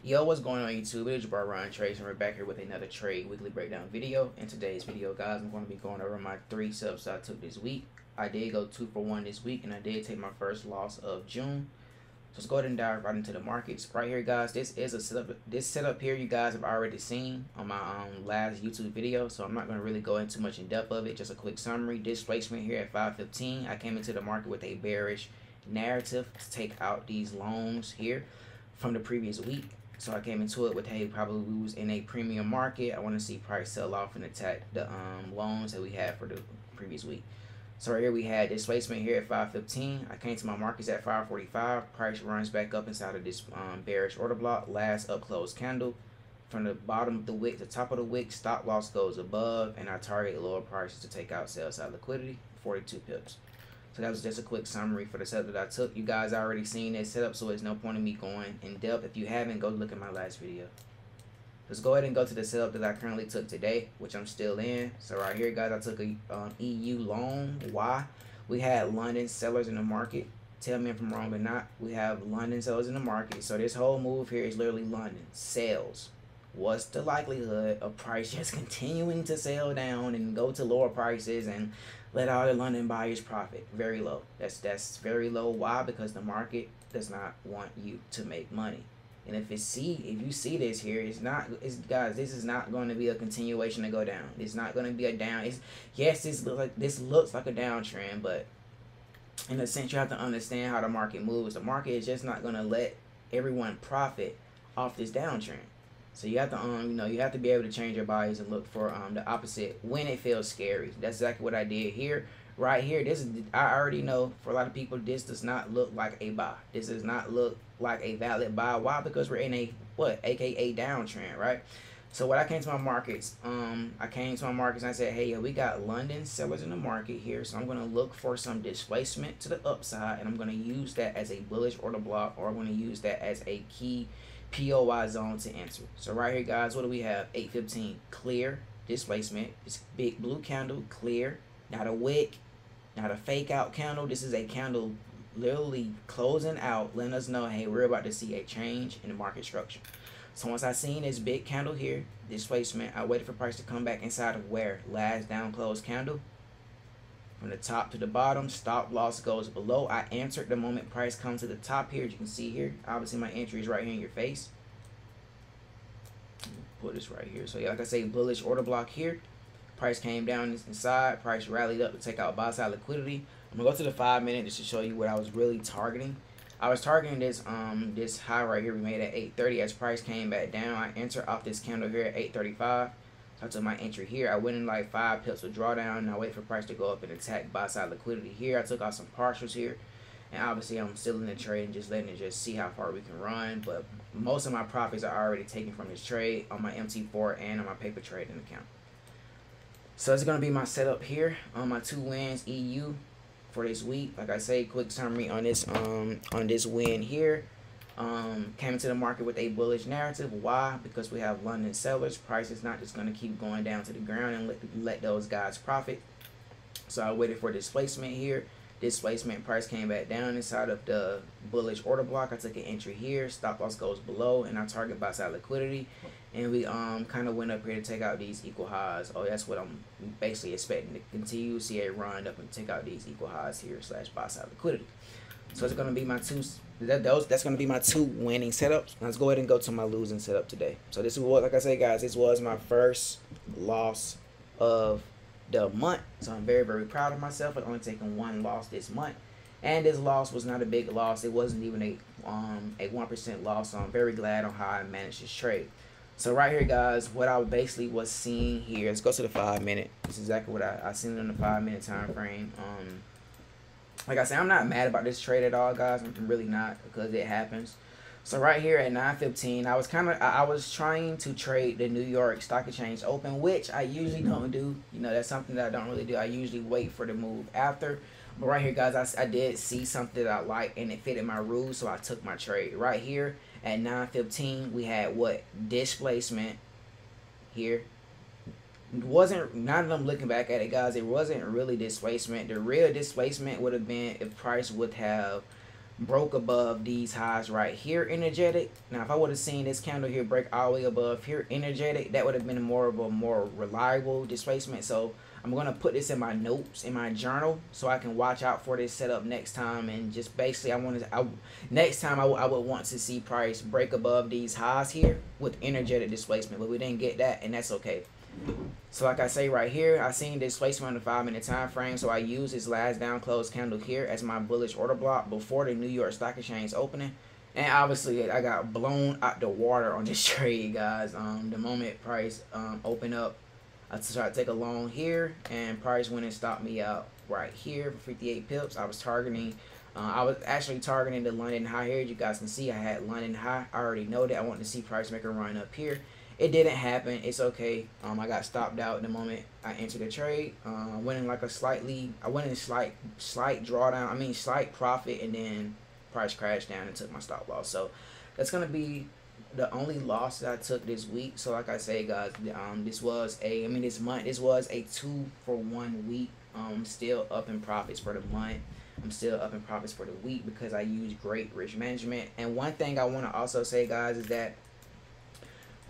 Yo, what's going on YouTube? It's your boy Rontrades, and we're back here with another trade weekly breakdown video. In today's video, guys, I'm going to be going over my 3 subs I took this week. I did go 2 for 1 this week, and I did take my first loss of June. So let's go ahead and dive right into the markets. Right here, guys, this is a setup. This setup here, you guys have already seen on my last YouTube video, so I'm not going to really go into much in depth of it. Just a quick summary. Displacement here at 515. I came into the market with a bearish narrative to take out these loans here from the previous week. So I came into it with, hey, probably we was in a premium market. I want to see price sell off and attack the loans that we had for the previous week. So right here we had displacement here at 515. I came to my markets at 545. Price runs back up inside of this bearish order block. Last up close candle. From the bottom of the wick to top of the wick, stop loss goes above, and I target lower prices to take out sell side liquidity, 42 pips. So that was just a quick summary for the setup that I took. You guys already seen that setup, so there's no point in me going in depth. If you haven't, go look at my last video. Let's go ahead and go to the setup that I currently took today, which I'm still in. So right here, guys, I took a EU loan. Why? We had London sellers in the market. Tell me if I'm wrong or not. We have London sellers in the market. So this whole move here is literally London sells. What's the likelihood of price just continuing to sell down and go to lower prices and let all the London buyers profit? Very low. That's very low. Why? Because the market does not want you to make money. And if you see this here, guys, this is not going to be a continuation to go down. It's not going to be a down. Yes, this looks like a downtrend, but in a sense, you have to understand how the market moves. The market is just not going to let everyone profit off this downtrend. So you have to you have to be able to change your bias and look for the opposite when it feels scary. That's exactly what I did here. Right here, I already know for a lot of people this does not look like a buy. This does not look like a valid buy. Why? Because we're in a aka downtrend, right? So what I came to my markets, and I said, hey, we got London sellers in the market here, so I'm gonna look for some displacement to the upside, and I'm gonna use that as a bullish order block, or I'm gonna use that as a key POI zone to enter. So right here, guys, what do we have? 815 clear displacement. It's big blue candle, clear, not a wick, not a fake out candle. This is a candle literally closing out, letting us know, hey, we're about to see a change in the market structure. So once I seen this big candle here, displacement, I waited for price to come back inside of where? Last down close candle. From the top to the bottom, stop loss goes below. I entered the moment price comes to the top here. As you can see here, obviously my entry is right here in your face. Put this right here. So yeah, like I say, bullish order block here. Price came down inside. Price rallied up to take out buy side liquidity. I'm gonna go to the 5 minute just to show you what I was really targeting. I was targeting this this high right here we made at 8:30. As price came back down, I entered off this candle here at 8:35. So I took my entry here. I went in like 5 pips of drawdown, and I wait for price to go up and attack buy side liquidity here. I took out some partials here, and obviously I'm still in the trade and just letting it just see how far we can run. But most of my profits are already taken from this trade on my MT4 and on my paper trading account. So it's gonna be my setup here on my 2 wins EU for this week. Like I say, quick summary on this win here. Came into the market with a bullish narrative. Why? Because we have London sellers. Price is not just going to keep going down to the ground and let those guys profit. So I waited for displacement here. Displacement, price came back down inside of the bullish order block. I took an entry here. Stop loss goes below, and I target buy side liquidity. And we kind of went up here to take out these equal highs. Oh, that's what I'm basically expecting to continue. See a run up and take out these equal highs here / buy side liquidity. So it's gonna be my that's gonna be my 2 winning setups. Let's go ahead and go to my losing setup today. So this is what, like I say, guys, this was my first loss of the month. So I'm very, very proud of myself for only taking 1 loss this month. And this loss was not a big loss. It wasn't even a 1% loss. So I'm very glad on how I managed this trade. So right here, guys, what I basically was seeing here, let's go to the 5 minute. This is exactly what I seen it in the 5 minute time frame. Like I said, I'm not mad about this trade at all, guys. I'm really not, because it happens. So right here at 9:15, I was trying to trade the New York Stock Exchange Open, which I usually don't do. You know, that's something that I don't really do. I usually wait for the move after. But right here, guys, I did see something that I like, and it fitted my rules, so I took my trade. Right here at 9:15, we had what? Displacement here. None of them looking back at it, guys, it wasn't really displacement. The real displacement would have been if price would have broke above these highs right here, energetic. Now if I would have seen this candle here break all the way above here, energetic, that would have been more of a more reliable displacement. So I'm going to put this in my notes in my journal so I can watch out for this setup next time. And just basically next time I would want to see price break above these highs here with energetic displacement, but we didn't get that, and that's okay. So like I say right here, I seen displacement on the 5-minute time frame, so I use this last down close candle here as my bullish order block before the New York Stock Exchange opening. And obviously I got blown out the water on this trade, guys. The moment price opened up, I tried to take a long here, and price went and stopped me out right here for 58 pips. I was actually targeting the London high here. You guys can see I had London high. I already know that. I wanted to see price make a run up here. It didn't happen. It's okay. I got stopped out the moment I entered the trade. I went in like a slight drawdown. I mean slight profit, and then price crashed down and took my stop loss. So that's gonna be the only loss that I took this week. So like I say, guys, this was a this was a 2-for-1 week. Still up in profits for the month. I'm still up in profits for the week because I used great risk management. And one thing I want to also say, guys, is that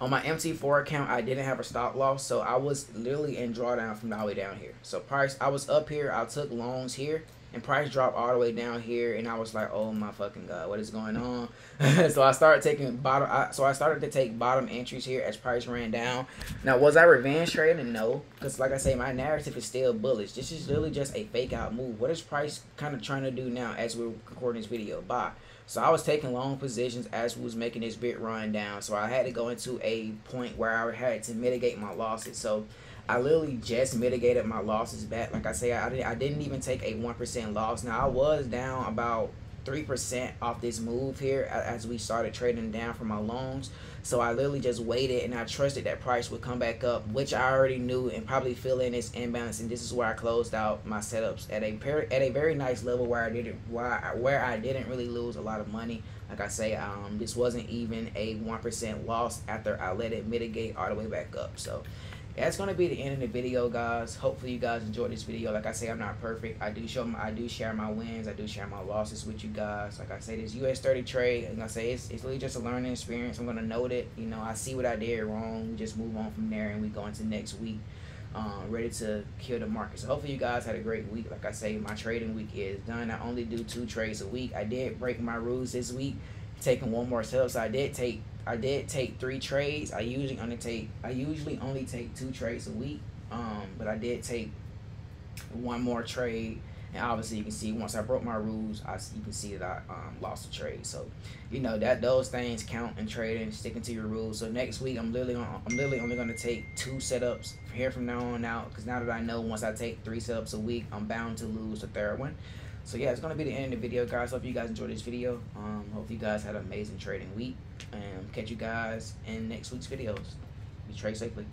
on my MT4 account, I didn't have a stop loss, so I was literally in drawdown from all the way down here. So price, I was up here, I took longs here, and price dropped all the way down here, and I was like, oh my fucking god, what is going on? So I started taking I started to take bottom entries here as price ran down. Now, was I revenge trading? No, because like I say, my narrative is still bullish. This is literally just a fake out move. What is price kind of trying to do now as we're recording this video? Buy. So I was taking long positions as we was making this bit run down. So I had to go into a point where I had to mitigate my losses. So I literally just mitigated my losses back. Like I say, I didn't even take a 1% loss. Now I was down about 3% off this move here as we started trading down from my longs. So I literally just waited, and I trusted that price would come back up, which I already knew, and probably fill in this imbalance. And this is where I closed out my setups at a very nice level where I didn't really lose a lot of money. Like I say, this wasn't even a 1% loss after I let it mitigate all the way back up. So that's gonna be the end of the video, guys. Hopefully you guys enjoyed this video. Like I say, I'm not perfect. I do share my wins, I do share my losses with you guys. Like I say, this US30 trade, like I say, it's really just a learning experience. I'm gonna note it. You know, I see what I did wrong. We just move on from there, and we go into next week ready to kill the market. So hopefully you guys had a great week. Like I say, my trading week is done. I only do 2 trades a week. I did break my rules this week, taking one more setup. So I did take 3 trades. I usually only take 2 trades a week. But I did take one more trade, and obviously you can see once I broke my rules, you can see that I lost the trade. So you know that those things count in trading, sticking to your rules. So next week I'm literally only going to take 2 setups here from now on out, because now that I know once I take 3 setups a week, I'm bound to lose the 3rd one. So yeah, it's going to be the end of the video, guys. Hope you guys enjoyed this video. Hope you guys had an amazing trading week, and catch you guys in next week's videos. You trade safely.